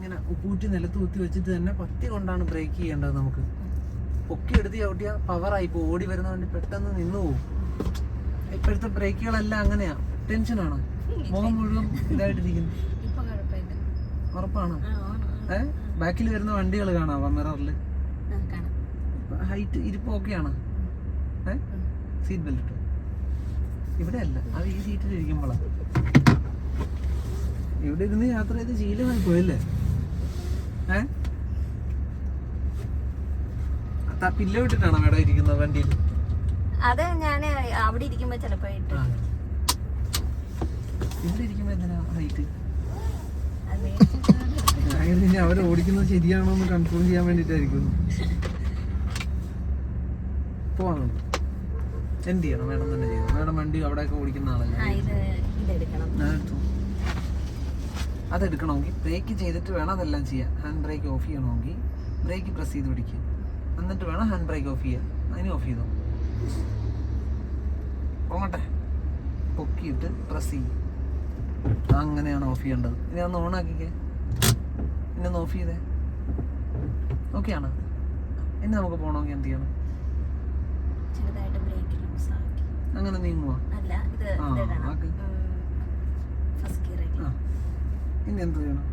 ഇങ്ങനെ ഉപ്പൂറ്റി നിലത്ത് കുത്തി വെച്ചിട്ട് തന്നെ പത്തി കൊണ്ടാണ് ബ്രേക്ക് ചെയ്യേണ്ടത്. നമുക്ക് പൊക്കി എടുത്ത് ചവിട്ടിയ പവറായി ഇപ്പോൾ ഓടി വരുന്ന വണ്ടി പെട്ടെന്ന് നിന്ന് പോകും. ഇപ്പോഴത്തെ ബ്രേക്കുകളെല്ലാം അങ്ങനെയാ, ടെൻഷനാണ്, മുഖം മുഴുവൻ ഇതായിട്ടിരിക്കുന്നു. ഉറപ്പാണ്. ബാക്കിൽ വരുന്ന വണ്ടികൾ കാണാവാ മിററിൽ, ഹൈറ്റ് ഇരിപ്പ് ഓക്കെയാണ്. സീറ്റ് ബെൽറ്റ് ഇവിടെ അല്ല, അത് ഈ സീറ്റിൽ ഇരിക്കുമ്പോഴാണ്. ഇവിടെ ഇരുന്ന് യാത്ര ചെയ്ത് ശീലമായി പോയല്ലേ. പില്ലോ ഇട്ടിട്ടാണോ മേഡം ഇരിക്കുന്നത് വണ്ടിയിൽ? അത് ഞാൻ അവിടെ ഇരിക്കുമ്പോ ചിലപ്പോ ഇവിടെ ഇരിക്കുമ്പോ എന്തിനാ ഹൈറ്റ്? അവർ ഓടിക്കുന്നത് ശരിയാണോ എന്ന് കൺഫേം ചെയ്യാൻ വേണ്ടിട്ടായിരിക്കും. പോവാണ്. എന്ത് ചെയ്യണം? മേഡം തന്നെ ചെയ്യണം. മേഡം വണ്ടി അവിടെയൊക്കെ ഓടിക്കുന്ന ആളല്ലേ. അതെടുക്കണമെങ്കിൽ ബ്രേക്ക് ചെയ്തിട്ട് വേണം അതെല്ലാം ചെയ്യാൻ. ഹാൻഡ് ബ്രേക്ക് ഓഫ് ചെയ്യണമെങ്കിൽ ബ്രേക്ക് പ്രസ് ചെയ്ത് പിടിക്കുക, എന്നിട്ട് വേണം ഹാൻഡ് ബ്രേക്ക് ഓഫ് ചെയ്യാൻ. അതിന് ഓഫ് ചെയ്തോ, പോകട്ടെ, പൊക്കിയിട്ട് പ്രസ് ചെയ്യും. അങ്ങനെയാണ് ഓഫ് ചെയ്യേണ്ടത്. ഇനി ഒന്ന് ഓണാക്കിക്കേ, പിന്നെ ഒന്ന് ഓഫ് ചെയ്തേ. ഓക്കെ ആണ്. ഇനി നമുക്ക് പോകണമെങ്കിൽ എന്ത് ചെയ്യണം? അങ്ങനെ നീങ്ങുവാ. ഇനി എന്ത് ചെയ്യണം?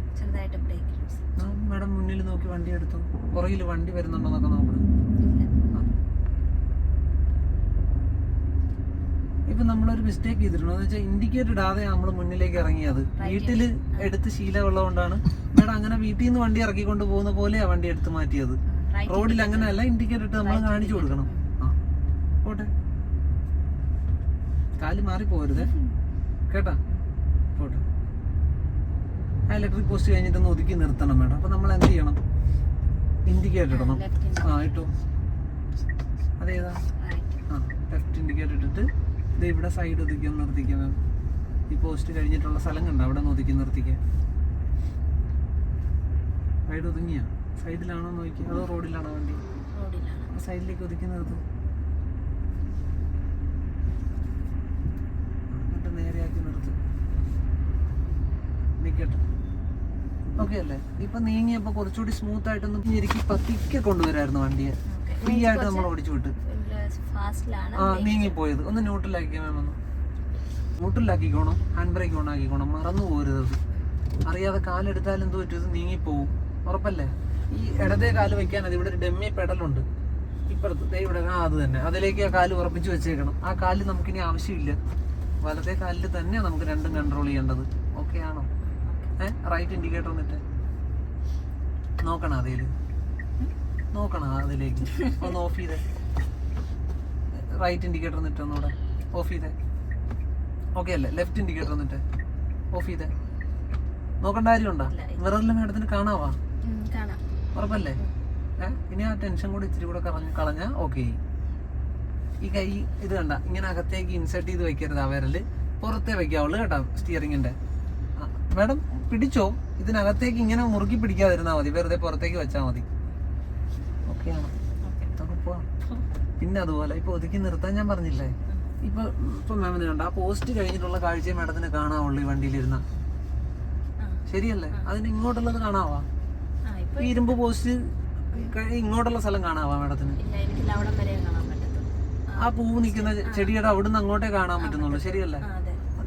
മേഡം മുന്നിൽ നോക്കി വണ്ടി എടുത്തു, പുറകിൽ വണ്ടി വരുന്നുണ്ടോന്നൊക്കെ നോക്കണം. ഇപ്പൊ നമ്മളൊരു മിസ്റ്റേക്ക് ചെയ്തിട്ടുണ്ടോ എന്ന് വെച്ചാൽ ഇൻഡിക്കേറ്റർ ഇടാതെ നമ്മൾ മുന്നിലേക്ക് ഇറങ്ങിയത്. വീട്ടില് എടുത്ത് ശീലമുള്ളതുകൊണ്ടാണ് മേഡം അങ്ങനെ വീട്ടിൽ നിന്ന് വണ്ടി ഇറക്കിക്കൊണ്ട് പോകുന്ന പോലെയാ വണ്ടി എടുത്ത് മാറ്റിയത്. റോഡിൽ അങ്ങനെയല്ല, ഇൻഡിക്കേറ്റർ ഇട്ട് നമ്മൾ കാണിച്ചു കൊടുക്കണം. പോട്ടെ, കാല് മാറി പോരുതേ കേട്ടാ. പോട്ടെ. ആ ഇലക്ട്രിക് പോസ്റ്റ് കഴിഞ്ഞിട്ടൊന്ന് ഒതുക്കി നിർത്തണം മേഡം. അപ്പൊ നമ്മൾ എന്ത് ചെയ്യണം? ഇൻഡിക്കേറ്റർ ഇടണം. ഇട്ടു. അതേതാ? ലെഫ്റ്റ് ഇൻഡിക്കേറ്റർ ഇട്ടിട്ട് ഇത് ഇവിടെ സൈഡ് ഒതുക്കി ഒന്ന് നിർത്തിക്കുക മാം. ഈ പോസ്റ്റ് കഴിഞ്ഞിട്ടുള്ള സ്ഥലം കണ്ട അവിടെ ഒന്ന് ഒതുക്കി നിർത്തിക്കുക. സൈഡ് ഒതുങ്ങിയ സൈഡിലാണോ നോക്കി, അതോ റോഡിലാണോ വണ്ടി? സൈഡിലേക്ക് ഒതുക്കി നിർത്തും. എന്നിട്ട് നേരെയാക്കി നിർത്തും. നിൽക്കട്ടെ. ഓക്കെ അല്ലേ? ഇപ്പൊ നീങ്ങിയപ്പോ കുറച്ചുകൂടി സ്മൂത്ത് ആയിട്ടൊന്ന് ഞെരുക്കി പതിക്കെ കൊണ്ടുവരായിരുന്നു വണ്ടിയെ. ഫ്രീ ആയിട്ട് നമ്മൾ ഓടിച്ചു വിട്ട്. നീങ്ങിപ്പോയത് ഒന്ന് ന്യൂട്രലാക്കിയാ മാം. ഒന്ന് ന്യൂട്രലാക്കിക്കോണം, ഹാൻഡ് ബ്രേക്ക് ഓൺ ആക്കിക്കോണം, മറന്നു പോരുത്. അറിയാതെ കാലെടുത്താലും എന്ത് പറ്റും, നീങ്ങിപ്പോവും. ഉറപ്പല്ലേ? ഈ ഇടതേ കാല് വെക്കാൻ അത് ഇവിടെ ഒരു ഡെമ്മി പെഡലുണ്ട് ഇപ്പുറത്ത്, ഇവിടെ. അത് തന്നെ, അതിലേക്ക് ആ കാല് ഉറപ്പിച്ച് വെച്ചേക്കണം. ആ കാല് നമുക്കിനി ആവശ്യമില്ല. വലതേ കാലിൽ തന്നെ നമുക്ക് രണ്ടും കൺട്രോൾ ചെയ്യേണ്ടത്. ഓക്കെ ആണോ? റൈറ്റ് ഇൻഡിക്കേറ്റർ വന്നിട്ട് നോക്കണം, അതില് നോക്കണം, അതിലേക്ക് ഒന്ന് ഓഫ് ചെയ്തേ. റൈറ്റ് ഇൻഡിക്കേറ്റർ വന്നിട്ട് ഒന്നുകൂടെ ഓഫ് ചെയ്തേ. ഓക്കെ അല്ലേ? ലെഫ്റ്റ് ഇൻഡിക്കേറ്റർ വന്നിട്ട് ഓഫ് ചെയ്തേ. നോക്കേണ്ട കാര്യമുണ്ടോ? മിററിൽ മേഡത്തിന് കാണാവാ? ഉറപ്പല്ലേ? ഇനി ആ ടെൻഷൻ കൂടി ഇച്ചിരി കൂടെ കളഞ്ഞാ ഓക്കെ. ഈ കൈ ഇത് കണ്ട ഇങ്ങനെ അകത്തേക്ക് ഇൻസെർട്ട് ചെയ്ത് വെക്കരുത്. ആ വിരല് പുറത്തേ വെക്കാവുള്ളൂ കേട്ടോ സ്റ്റിയറിങ്ങിന്റെ. മേഡം പിടിച്ചോ, ഇതിനകത്തേക്ക് ഇങ്ങനെ മുറുക്കി പിടിക്കാതിരുന്നാ മതി, വെറുതെ പുറത്തേക്ക് വെച്ചാൽ മതി. ഓക്കെ ആണോ? നമുക്ക് പോവാം. പിന്നെ അതുപോലെ ഇപ്പൊ ഒതുക്കി നിർത്താൻ ഞാൻ പറഞ്ഞില്ലേ, ഇപ്പൊ മാമിന് കണ്ട ആ പോസ്റ്റ് കഴിഞ്ഞിട്ടുള്ള കാഴ്ചയും മേഡത്തിന് കാണാവുള്ളൂ ഈ വണ്ടിയിലിരുന്ന. ശരിയല്ലേ? അതിന് ഇങ്ങോട്ടുള്ളത് കാണാവാ? ഈ ഇരുമ്പ് പോസ്റ്റ് ഇങ്ങോട്ടുള്ള സ്ഥലം കാണാവാ മേഡത്തിന്? ആ പൂവ് നിൽക്കുന്ന ചെടിയുടെ അവിടുന്ന് അങ്ങോട്ടേ കാണാൻ പറ്റുന്നുള്ളൂ. ശരിയല്ലേ?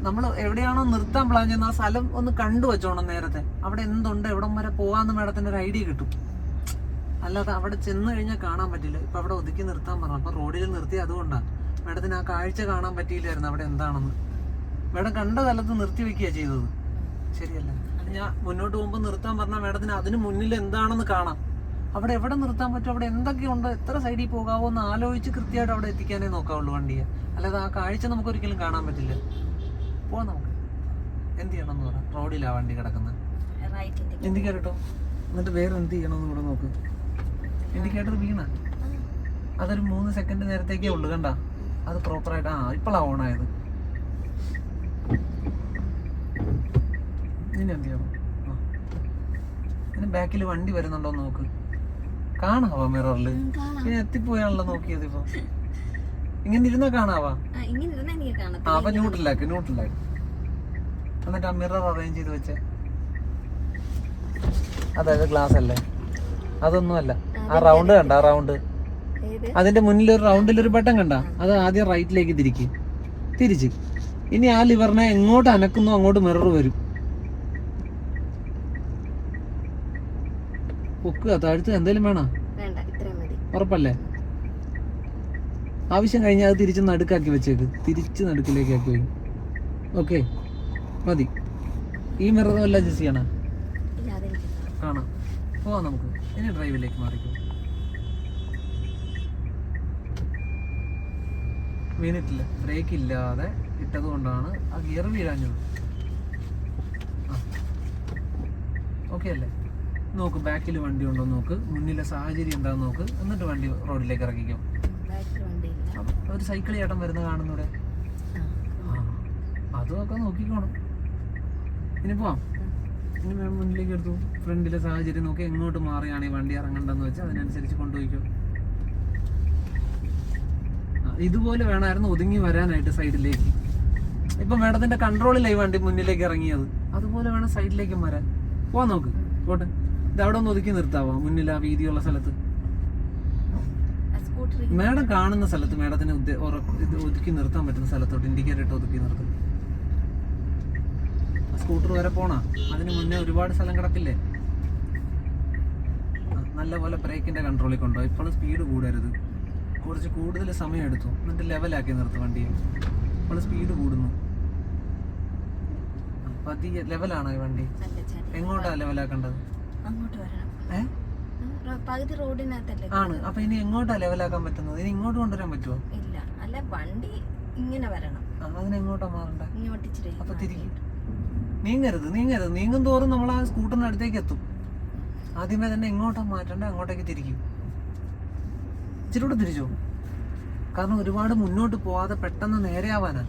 നമ്മൾ എവിടെയാണോ നിർത്താൻ പ്ലാൻ ചെയ്യുന്ന ആ സ്ഥലം ഒന്ന് കണ്ടു വെച്ചോണം നേരത്തെ. അവിടെ എന്തുണ്ട്, എവിടം വരെ പോവാന്ന് മേഡത്തിന് ഒരു ഐഡിയ കിട്ടും. അല്ലാതെ അവിടെ ചെന്ന് കഴിഞ്ഞാൽ കാണാൻ പറ്റില്ല. ഇപ്പൊ അവിടെ ഒതുക്കി നിർത്താൻ പറഞ്ഞു, അപ്പൊ റോഡിൽ നിർത്തി. അതുകൊണ്ടാണ് മേഡത്തിന് ആ കാഴ്ച കാണാൻ പറ്റിയില്ലായിരുന്നു അവിടെ എന്താണെന്ന്. മേഡം കണ്ട കാലത്ത് നിർത്തി വെക്കുക ചെയ്തത്. ശരിയല്ല? ഞാൻ മുന്നോട്ട് പോകുമ്പോൾ നിർത്താൻ പറഞ്ഞാൽ മേഡത്തിന് അതിന് മുന്നിൽ എന്താണെന്ന് കാണാം. അവിടെ എവിടെ നിർത്താൻ പറ്റും, അവിടെ എന്തൊക്കെയുണ്ടോ, എത്ര സൈഡിൽ പോകാവോ എന്ന് ആലോചിച്ച് കൃത്യമായിട്ട് അവിടെ എത്തിക്കാനേ നോക്കാവുള്ളൂ വണ്ടിയെ. അല്ലാതെ ആ കാഴ്ച നമുക്ക് ഒരിക്കലും കാണാൻ പറ്റില്ല. പോവാം നമുക്ക്. എന്ത് ചെയ്യണമെന്ന് പറയാം. റോഡിലാ വണ്ടി കിടക്കുന്നത്. ഇൻഡിക്കേറ്റർ ഇട്ടോ, എന്നിട്ട് വേറെ എന്ത് ചെയ്യണമെന്ന് കൂടെ നോക്ക്. ഇൻഡിക്കേറ്റർ വീണ അതൊരു 3 സെക്കൻഡ് നേരത്തേക്കേ ഉള്ളു. കണ്ട അത് പ്രോപ്പറായിട്ട് ഇപ്പോഴാണ് ഓണായത്. ഇനി എന്ത് ചെയ്യണം? ഇനി ബാക്കിൽ വണ്ടി വരുന്നുണ്ടോ നോക്ക്. കാണാവാ മിററില്? പിന്നെ എത്തിപ്പോയാണല്ലോ നോക്കിയത്. ഇപ്പൊ ഇങ്ങനെ ഇരുന്നാ കാണാവാ? അപ്പൊ ന്യൂട്രലാക്ക്. എന്നിട്ട് ആ മിറർ അറേഞ്ച് ചെയ്ത് വെച്ചേ. അതായത് ഗ്ലാസ് അല്ലേ? അതൊന്നുമല്ല. ആ റൗണ്ട് കണ്ട, ആ റൗണ്ട്, ഏത്? അതിന്റെ മുന്നിൽ ഒരു റൗണ്ടിലൊരു ബട്ടൺ കണ്ട, അത് ആദ്യം റൈറ്റിലേക്ക് തിരിച്ച്. ഇനി ആ ലിവറിനെ എങ്ങോട്ട് അനക്കുന്നു അങ്ങോട്ട് മിറർ വരും. പൊക്കുക, താഴ്ത്തുക, എന്തേലും വേണോ? വേണ്ട, ഇത്രയും മതി. ഉറപ്പല്ലേ? ആവശ്യം കഴിഞ്ഞാൽ അത് തിരിച്ച് നടുക്കാക്കി വെച്ചേക്ക്, തിരിച്ച് നടുക്കിലേക്ക് ആക്കി വയ്ക്കും. ഓക്കെ, മതി. ഈ മിറർ വല്ല അഡ്ജസ്റ്റ് ചെയ്യണ ഇല്ല, അതെനിക്ക് കാണാം. പോവാം നമുക്ക്. ഇനി ഡ്രൈവിലേക്ക് മാറിക്കും. വീണിട്ടില്ല, ബ്രേക്ക് ഇല്ലാതെ ഇട്ടത് കൊണ്ടാണ് ആ ഗിയർ വീഴാഞ്ഞത്. ഓക്കെ അല്ലേ? നോക്ക്, ബാക്കിൽ വണ്ടി ഉണ്ടോ നോക്ക്, മുന്നിലെ സാഹചര്യം എന്താന്ന് നോക്ക്, എന്നിട്ട് വണ്ടി റോഡിലേക്ക് ഇറക്കിക്കോ. ബാക്കിൽ വണ്ടിയില്ല. ഒരു സൈക്കിൾ ചേട്ടൻ വരുന്ന കാണുന്നൂടെ? അതൊക്കെ നോക്കിക്കോണം. ഇനി പോവാം. ഇനി മുന്നിലേക്ക് എടുത്തു, ഫ്രണ്ടിലെ സാഹചര്യം നോക്കി എങ്ങോട്ട് മാറിയാണ് ഈ വണ്ടി ഇറങ്ങണ്ടെന്ന് വെച്ചാൽ അതിനനുസരിച്ച് കൊണ്ടുപോയിക്കോ. ഇതുപോലെ വേണമായിരുന്നു ഒതുങ്ങി വരാനായിട്ട് സൈഡിലേക്ക്. ഇപ്പൊ മേഡത്തിന്റെ കൺട്രോളിലായി വണ്ടി മുന്നിലേക്ക് ഇറങ്ങിയത്, അതുപോലെ വേണം സൈഡിലേക്കും വരാൻ. പോവാൻ നോക്ക്, പോട്ടെ. ഇത് അവിടെ ഒന്ന് ഒതുക്കി നിർത്താവോ? മുന്നിൽ ആ വീതിയുള്ള സ്ഥലത്ത്, മേഡം കാണുന്ന സ്ഥലത്ത്, മേഡത്തിന് ഇത് ഒതുക്കി നിർത്താൻ പറ്റുന്ന സ്ഥലത്തോട്ട് ഇൻഡിക്കേറ്റർ ഇട്ട് ഒതുക്കി നിർത്തും. സ്കൂട്ടർ വരെ പോണ, അതിന് മുന്നേ ഒരുപാട് സ്ഥലം കിടക്കില്ലേ? നല്ലപോലെ ബ്രേക്കിന്റെ കൺട്രോളിൽ കൊണ്ടോ. ഇപ്പോഴും സ്പീഡ് കൂടരുത്, കുറച്ച് കൂടുതൽ സമയം എടുത്തു, എന്നിട്ട് ലെവലാക്കി നിർത്തും വണ്ടിയെ. ഇപ്പോൾ സ്പീഡ് കൂടുന്നു, പതിയെ ലെവലാണോ ഈ വണ്ടി? എങ്ങോട്ടാ ലെവലാക്കേണ്ടത്? അങ്ങോട്ട് വരണം. പകുതി റോഡിനകത്തല്ലേ ആണ്. അപ്പൊ ഇനി എങ്ങോട്ടാ ലെവലാക്കാൻ പറ്റുന്നത്? ഇനി ഇങ്ങോട്ട് കൊണ്ടുവരാൻ പറ്റുമോ? ഇല്ല, അല്ല വണ്ടി ഇങ്ങനെ വരണം. അതിനെങ്ങോട്ടാ മാറണ്ട? ഇങ്ങോട്ട് ഇച്ചിരി. അപ്പൊ തിരികെ നീങ്ങരുത്. നീങ്ങും തോറും നമ്മൾ ആ സ്കൂട്ടറിന് അടുത്തേക്ക് എത്തും. ആദ്യമേ തന്നെ എങ്ങോട്ടാ മാറ്റണ്ട, അങ്ങോട്ടേക്ക് തിരിക്കും. ഇച്ചിരി കൂടെ തിരിച്ചോ, കാരണം ഒരുപാട് മുന്നോട്ട് പോവാതെ പെട്ടെന്ന് നേരെ ആവാനാ.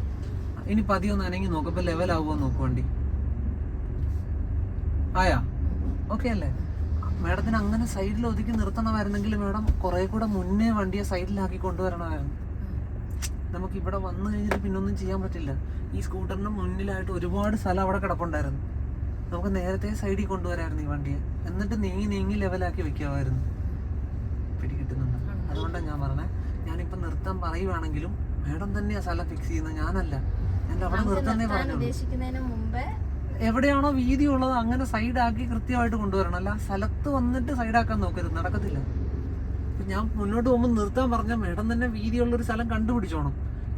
ഇനി പതിയൊന്ന് അനങ്ങി നോക്കും, ഇപ്പൊ ലെവലാവുമോ നോക്കും വണ്ടി. ആയാ? ഓക്കെ അല്ലേ? മേഡത്തിന് അങ്ങനെ സൈഡിൽ ഒതുക്കി നിർത്തണമായിരുന്നെങ്കിൽ മേഡം കുറെ കൂടെ മുന്നേ വണ്ടിയെ സൈഡിലാക്കി കൊണ്ടുവരണമായിരുന്നു. നമുക്ക് ഇവിടെ വന്നു കഴിഞ്ഞിട്ട് പിന്നൊന്നും ചെയ്യാൻ പറ്റില്ല. ഈ സ്കൂട്ടറിന് മുന്നിലായിട്ട് ഒരുപാട് സ്ഥലം അവിടെ കിടപ്പുണ്ടായിരുന്നു. നമുക്ക് നേരത്തെ സൈഡിൽ കൊണ്ടുവരായിരുന്നു ഈ വണ്ടിയെ, എന്നിട്ട് നീങ്ങി ലെവലാക്കി വെക്കാമായിരുന്നു. പിടികിട്ടുന്നുണ്ട്. അതുകൊണ്ടാണ് ഞാൻ പറഞ്ഞത്, ഞാനിപ്പോ നിർത്താൻ പറയുവാണെങ്കിലും മേഡം തന്നെയാ സ്ഥലം ഫിക്സ് ചെയ്യുന്നത്, ഞാനല്ല. ഞാൻ അവിടെ നിർത്തുന്നേ പറഞ്ഞു. എവിടെയാണോ വീതി ഉള്ളത് അങ്ങനെ സൈഡാക്കി കൃത്യമായിട്ട് കൊണ്ടുവരണം. അല്ല സ്ഥലത്ത് വന്നിട്ട് സൈഡാക്കാൻ നോക്കരുത്, നടക്കത്തില്ല. ഞാൻ മുന്നോട്ട് പോകുമ്പോൾ നിർത്താൻ പറഞ്ഞാൽ മേഡം തന്നെ വീതിയുള്ളൊരു സ്ഥലം കണ്ടുപിടിച്ചോണം.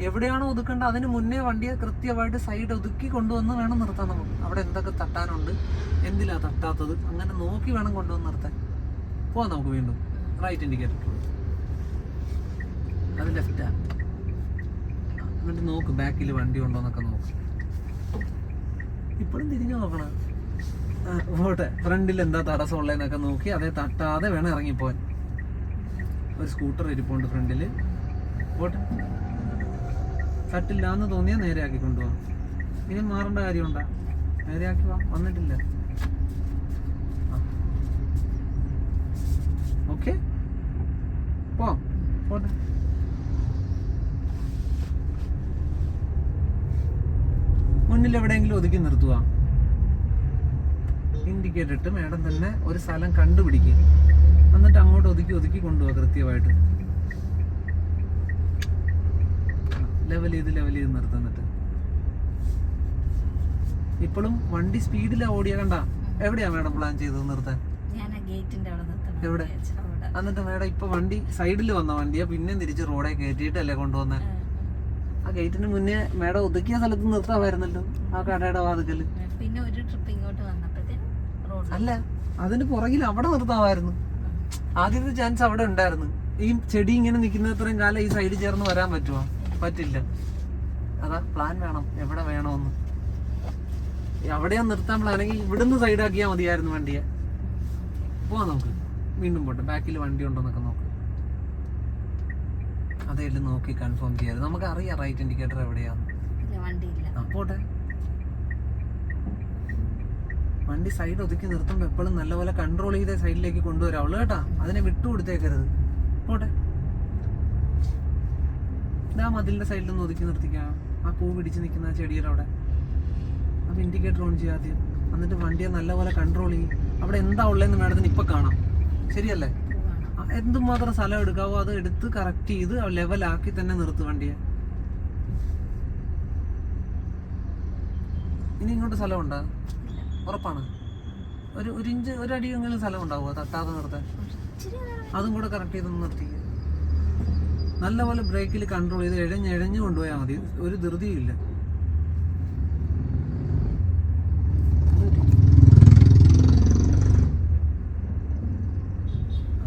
എവിടെയാണോ ഒതുക്കേണ്ടത് അതിന് മുന്നേ വണ്ടിയെ കൃത്യമായിട്ട് സൈഡ് ഒതുക്കി കൊണ്ടുവന്ന് വേണം നിർത്താൻ. നമുക്ക് അവിടെ എന്തൊക്കെ തട്ടാനുണ്ട്, എന്തിലാ തട്ടാത്തത്, അങ്ങനെ നോക്കി വേണം കൊണ്ടുവന്ന് നിർത്താൻ. പോവാം നമുക്ക് വീണ്ടും. റൈറ്റ് ഇൻഡിക്കേറ്റർ, അത് ലെഫ്റ്റാ. എന്നിട്ട് നോക്ക് ബാക്കിൽ വണ്ടി ഉണ്ടോന്നൊക്കെ നോക്ക്. ഇപ്പോഴും തിരിഞ്ഞു നോക്കണം. പോട്ടെ, ഫ്രണ്ടിൽ എന്താ തടസ്സം ഉള്ളതെന്നൊക്കെ നോക്കി അതേ തട്ടാതെ വേണം ഇറങ്ങിപ്പോൻ. ഒരു സ്കൂട്ടർ ഇരിപ്പുണ്ട് ഫ്രണ്ടില്, പോട്ടെ. തട്ടില്ലാന്ന് തോന്നിയാൽ നേരെയാക്കി കൊണ്ടുപോവാം. ഇനി മാറേണ്ട കാര്യമുണ്ടാ? നേരെയാക്കി വാ, വന്നിട്ടില്ല. ഓക്കെ, പോവാം, പോട്ടെ. മുന്നിൽ എവിടെയെങ്കിലും ഒതുക്കി നിർത്തുക. ഇൻഡിക്കേറ്റർ ഇട്ട് മേഡം തന്നെ ഒരു സ്ഥലം കണ്ടുപിടിക്കുക, എന്നിട്ട് അങ്ങോട്ട് ഒതുക്കി കൊണ്ടുപോവാ കൃത്യമായിട്ട്. ലെവൽ ചെയ്ത് നിർത്തുന്നിട്ട്. ഇപ്പോഴും വണ്ടി സ്പീഡിലാ ഓടിയ, കണ്ട? എവിടെയാ മേഡം പ്ലാൻ ചെയ്തത് നിർത്താൻ? എവിടെ? എന്നിട്ട് മേഡം ഇപ്പൊ വണ്ടി സൈഡിൽ വന്ന വണ്ടിയാ പിന്നെ തിരിച്ച് റോഡെ കയറ്റിയിട്ടല്ലേ കൊണ്ടുവന്നേ? ആ ഗേറ്റിന് മുന്നേ മേഡം ഒതുക്കിയ സ്ഥലത്ത് നിർത്താമായിരുന്നല്ലോ, ആ കടയുടെ വാതിക്കല്. പിന്നെ ഒരു ട്രിപ്പ് ഇങ്ങോട്ട് വന്നപ്പോഴത്തേനും അല്ല, അതിന് പുറകിൽ അവിടെ നിർത്താമായിരുന്നു. ആദ്യത്തെ ചാൻസ് അവിടെ ഉണ്ടായിരുന്നു. ഈ ചെടി ഇങ്ങനെ നിൽക്കുന്ന അത്രയും കാലം ഈ സൈഡിൽ ചേർന്ന് വരാൻ പറ്റുമോ? പറ്റില്ല. അതാ പ്ലാൻ വേണം, എവിടെ വേണമെന്ന്. എവിടെയാ നിർത്താൻ പ്ലാനെങ്കിൽ ഇവിടുന്ന് സൈഡാക്കിയാൽ മതിയായിരുന്നു വണ്ടിയെ. പോവാം നമുക്ക് വീണ്ടും. പോട്ടെ, ബാക്കിൽ വണ്ടി ഉണ്ടോന്നൊക്കെ നോക്ക്. അതെല്ലാം നോക്കി കൺഫേം ചെയ്യാറ്. നമുക്ക് അറിയാം റൈറ്റ് ഇൻഡിക്കേറ്റർ എവിടെയാന്ന്. പോട്ടെ, വണ്ടി സൈഡ് ഒതുക്കി നിർത്തുമ്പോൾ എപ്പോഴും നല്ലപോലെ കൺട്രോൾ ചെയ്തേ സൈഡിലേക്ക് കൊണ്ടുവരാവുള്ളൂ കേട്ടാ. അതിനെ വിട്ടുകൊടുത്തേക്കരുത്. പോട്ടെ, ഇതാ മതിലിന്റെ സൈഡിലൊന്ന് ഒതുക്കി നിർത്തിക്കാം. ആ പൂ പിടിച്ച് നിൽക്കുന്ന ആ ചെടിയുടെ അവിടെ. അപ്പൊ ഇൻഡിക്കേറ്റർ ഓൺ ചെയ്യാദ്യം, എന്നിട്ട് വണ്ടിയെ നല്ലപോലെ കൺട്രോൾ ചെയ്യും. അവിടെ എന്താ ഉള്ളതെന്ന് മേഡത്തിന് ഇപ്പൊ കാണാം. ശരിയല്ലേ? പോവാണ്. എന്തുമാത്രം സ്ഥലം എടുക്കാവോ അത് എടുത്ത് കറക്റ്റ് ചെയ്ത് ലെവലാക്കി തന്നെ നിർത്ത് വണ്ടിയെ. ഇനി ഇങ്ങോട്ട് സ്ഥലം ഉണ്ടാ? ഉറപ്പാണ്? ഒരു ഇഞ്ച് ഒരു അടിയെങ്കിലും സ്ഥലം ഉണ്ടാവുമോ തട്ടാതെ നിർത്താൻ? അതും കൂടെ കറക്റ്റ് ചെയ്തൊന്ന് നിർത്തിക്കുക. നല്ലപോലെ ബ്രേക്കിൽ കൺട്രോൾ ചെയ്ത് എഴഞ്ഞ് കൊണ്ടുപോയാൽ മതി. ഒരു ധൃതിയും ഇല്ല.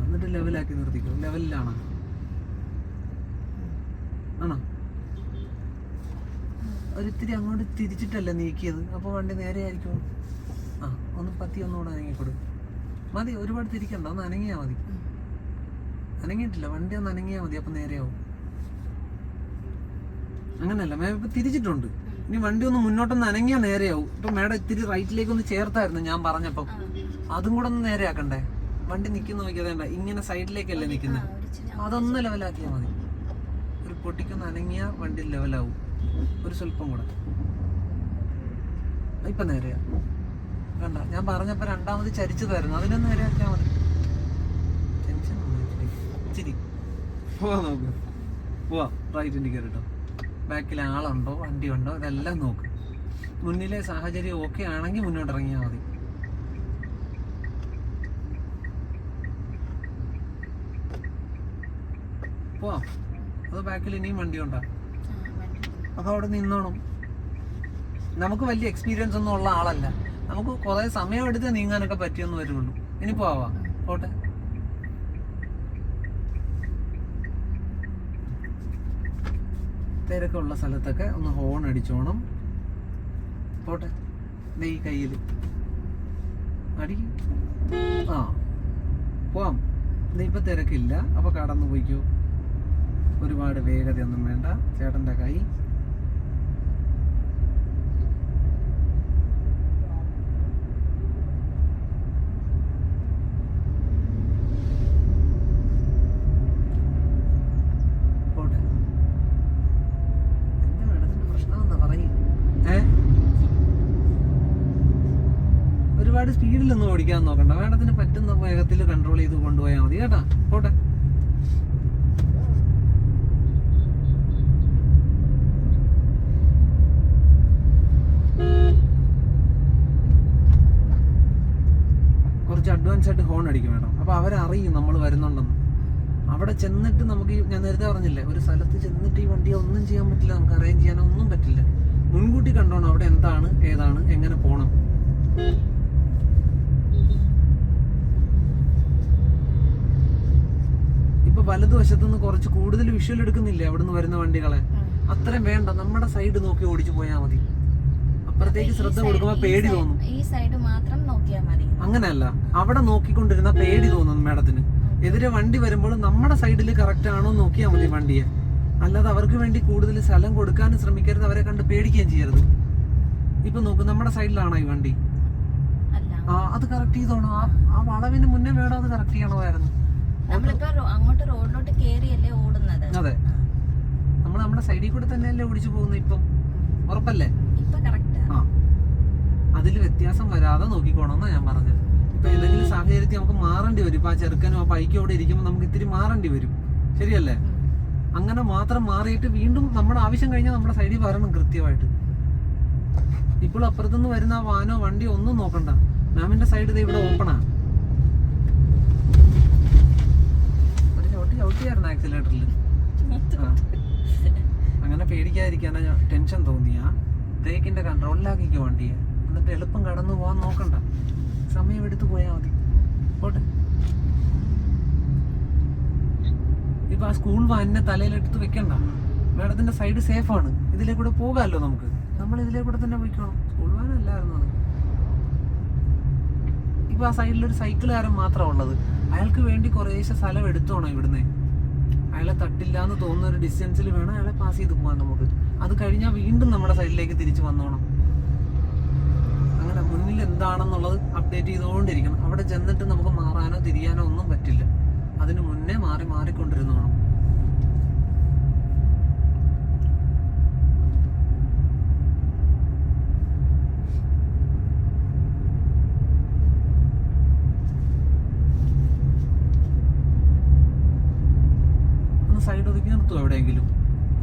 എന്നിട്ട് ലെവലാക്കി നിർത്തിക്കോ. ലെവലിലാണോ? ആണോ? ഒരിത്തിരി അങ്ങോട്ട് തിരിച്ചിട്ടല്ലേ നീക്കിയത്, അപ്പോൾ വണ്ടി നേരെ ആയിരിക്കും. ആ ഒന്ന് പത്തി ഒന്നുകൂടെ അനങ്ങിക്കൊടു. മതി, ഒരുപാട് തിരിക്കണ്ട, ഒന്ന് അനങ്ങിയാൽ മതി. അനങ്ങിയിട്ടില്ല, വണ്ടി ഒന്ന് അനങ്ങിയാൽ മതി, അപ്പം നേരെയാവും. അങ്ങനെയല്ല മേം ഇപ്പം തിരിച്ചിട്ടുണ്ട്. ഇനി വണ്ടി ഒന്ന് മുന്നോട്ടൊന്ന് അനങ്ങിയാൽ നേരെയാവും. ഇപ്പം മേഡം ഇത്തിരി റൈറ്റിലേക്ക് ഒന്ന് ചേർത്തായിരുന്നു ഞാൻ പറഞ്ഞപ്പം. അതും കൂടെ ഒന്ന് നേരെയാക്കണ്ടേ? വണ്ടി നിൽക്കുന്ന നോക്കിയതേണ്ട, ഇങ്ങനെ സൈഡിലേക്കല്ലേ നിൽക്കുന്നത്. അതൊന്ന് ലെവലാക്കിയാൽ മതി. ഒരു പൊട്ടിക്കൊന്ന് അനങ്ങിയാൽ വണ്ടി ലെവലാവും. ഒരു സ്വല്പം കൂടെ. ഇപ്പം നേരെയാ കണ്ട, ഞാൻ പറഞ്ഞപ്പോൾ രണ്ടാമത് ചരിച്ചതായിരുന്നു. അതിനൊന്ന് നേരെയാക്കിയാൽ മതി. ടെൻഷൻ ഇച്ചിരി പോവാ. നോക്ക്, പോവാ. റൈറ്റ് ഇൻഡിക്കേറ്റർ കേട്ടോ. ബാക്കിൽ ആളുണ്ടോ വണ്ടി ഉണ്ടോ ഇതെല്ലാം നോക്ക്. മുന്നിലെ സാഹചര്യം ഓക്കെ ആണെങ്കിൽ മുന്നോട്ട് ഇറങ്ങിയാൽ മതി. പോവാ. അത് ബാക്കിൽ ഇനിയും വണ്ടി ഉണ്ടോ? അപ്പോൾ അവിടെ നിന്നോണം. നമുക്ക് വലിയ എക്സ്പീരിയൻസ് ഒന്നും ഉള്ള ആളല്ല. നമുക്ക് കുറേ സമയം എടുത്ത് നീങ്ങാനൊക്കെ പറ്റിയെന്ന് വരുള്ളൂ. ഇനി പോവാ. പോട്ടെ. തിരക്കുള്ള സ്ഥലത്തൊക്കെ ഒന്ന് ഹോൺ അടിച്ചോണം. പോട്ടെ. ഈ കയ്യിൽ അടി. ആ പോവാം. ഇപ്പൊ തിരക്കില്ല, അപ്പൊ കടന്നു പോയിക്കോ. ഒരുപാട് വേഗതയൊന്നും വേണ്ട. ചേട്ടൻ്റെ കൈ ഒരുപാട് സ്പീഡിലൊന്നും ഓടിക്കാൻ നോക്കണ്ട. മേഡത്തിന് പറ്റുന്ന വേഗത്തിൽ കൺട്രോൾ ചെയ്ത് കൊണ്ടുപോയാൽ മതി കേട്ടാ. പോട്ടെ. കുറച്ച് അഡ്വാൻസ് ആയിട്ട് ഹോൺ അടിക്കും മേഡം. അപ്പോൾ അവരറിയും നമ്മൾ വരുന്നുണ്ടെന്ന്. അവിടെ ചെന്നിട്ട് നമുക്ക് ഞാൻ നേരത്തെ പറഞ്ഞില്ലേ, ഒരു സ്ഥലത്ത് ചെന്നിട്ട് ഈ വണ്ടിയെ ഒന്നും ചെയ്യാൻ പറ്റില്ല. നമുക്ക് അറേഞ്ച് ചെയ്യാനോ ഒന്നും പറ്റില്ല. മുൻകൂട്ടി കണ്ടോണം അവിടെ എന്താണ് ഏതാണ് എങ്ങനെ പോകണം. ഇപ്പൊ വലതുവശത്തുനിന്ന് കുറച്ച് കൂടുതൽ വിഷ്വൽ എടുക്കുന്നില്ലേ അവിടുന്ന് വരുന്ന വണ്ടികളെ? അത്രയും വേണ്ട. നമ്മുടെ സൈഡ് നോക്കി ഓടിച്ചു പോയാൽ മതി. അപ്പുറത്തേക്ക് ശ്രദ്ധ കൊടുക്കുമ്പോ പേടി തോന്നും. ഈ സൈഡ് മാത്രം നോക്കിയാൽ മതി. അങ്ങനെയല്ല, അവിടെ നോക്കിക്കൊണ്ടിരുന്ന പേടി തോന്നും മേഡത്തിന്. എതിരെ വണ്ടി വരുമ്പോൾ നമ്മുടെ സൈഡിൽ കറക്റ്റ് ആണോ നോക്കിയാൽ മതി വണ്ടിയെ. അല്ലാതെ അവർക്ക് വേണ്ടി കൂടുതൽ സ്ഥലം കൊടുക്കാൻ ശ്രമിക്കരുത്. അവരെ കണ്ട് പേടിക്കുകയും ചെയ്യരുത്. ഇപ്പൊ നോക്ക്, നമ്മുടെ സൈഡിലാണോ ഈ വണ്ടി? അത് കറക്റ്റ് ചെയ്തോണോ? ആ വളവിന് മുന്നേ വേണം അത് കറക്റ്റ് ചെയ്യണമായിരുന്നു. അങ്ങോട്ട് റോഡിലോട്ട് കേറിയല്ലേ ഓടുന്നത്? അതെ, നമ്മൾ നമ്മുടെ സൈഡിൽ കൂടെ തന്നെയല്ലേ ഓടിച്ചു പോകുന്നത്. ഇപ്പം ഉറപ്പല്ലേ? ആ, അതിൽ വ്യത്യാസം വരാതെ നോക്കിക്കോണമെന്നാ ഞാൻ പറഞ്ഞത്. ഇപ്പൊ ഏതെങ്കിലും സാഹചര്യത്തിൽ നമുക്ക് മാറേണ്ടി വരും. ഇപ്പൊ ആ ചെറുക്കനോ ആ പൈക്കോ അവിടെ ഇരിക്കുമ്പോൾ നമുക്ക് ഇത്തിരി മാറേണ്ടി വരും. ശരിയല്ലേ? അങ്ങനെ മാത്രം മാറിയിട്ട് വീണ്ടും നമ്മുടെ ആവശ്യം കഴിഞ്ഞാൽ നമ്മുടെ സൈഡിൽ വരണം കൃത്യമായിട്ട്. ഇപ്പോൾ അപ്പുറത്തുനിന്ന് വരുന്ന വാനോ വണ്ടിയോ ഒന്നും നോക്കണ്ട. മാമിന്റെ സൈഡ് ഇവിടെ ഓപ്പണാ. ഒരു ചവിട്ടിയായിരുന്നു ആക്സിലേറ്ററിൽ. അങ്ങനെ പേടിക്കാതിരിക്കാനാ ടെൻഷൻ തോന്നിയാ ബ്രേക്കിന്റെ കൺട്രോളിലാക്കിക്കോ വണ്ടിയെ. എന്നിട്ട് എളുപ്പം കടന്നു പോകാൻ നോക്കണ്ട. സമയം എടുത്ത് പോയാൽ മതി. പോട്ടെ. ഇപ്പൊ ആ സ്കൂൾ വാനിനെ തലയിലെടുത്ത് വെക്കണ്ട. മേഡത്തിന്റെ സൈഡ് സേഫാണ്. ഇതിലേ കൂടെ പോകാമല്ലോ നമുക്ക്. നമ്മൾ ഇതിലേ കൂടെ തന്നെ പോയിക്കോണം. സ്കൂൾ വാനല്ലായിരുന്നു അത്. ഇപ്പൊ ആ സൈഡിലൊരു സൈക്കിളുകാരൻ മാത്രമാണ് ഉള്ളത്. അയാൾക്ക് വേണ്ടി കുറേശ്ശെ സ്ഥലം എടുത്തോണം ഇവിടുന്ന്. അയാളെ തട്ടില്ല എന്ന് തോന്നുന്ന ഒരു ഡിസ്റ്റൻസിൽ വേണം അയാളെ പാസ് ചെയ്ത് പോകാൻ നമുക്ക്. അത് കഴിഞ്ഞാൽ വീണ്ടും നമ്മുടെ സൈഡിലേക്ക് തിരിച്ചു വന്നോണം. അങ്ങനെ മുന്നിൽ എന്താണെന്നുള്ളത് അപ്ഡേറ്റ് ചെയ്തുകൊണ്ടിരിക്കണം. അവിടെ ചെന്നിട്ട് നമുക്ക് മാറാനോ തിരിയാനോ ഒന്നും പറ്റില്ല. അതിന് മുന്നേ മാറിക്കൊണ്ടിരുന്നോണം. സൈഡ് ഒതുക്കി നിർത്തുമോ എവിടെയെങ്കിലും?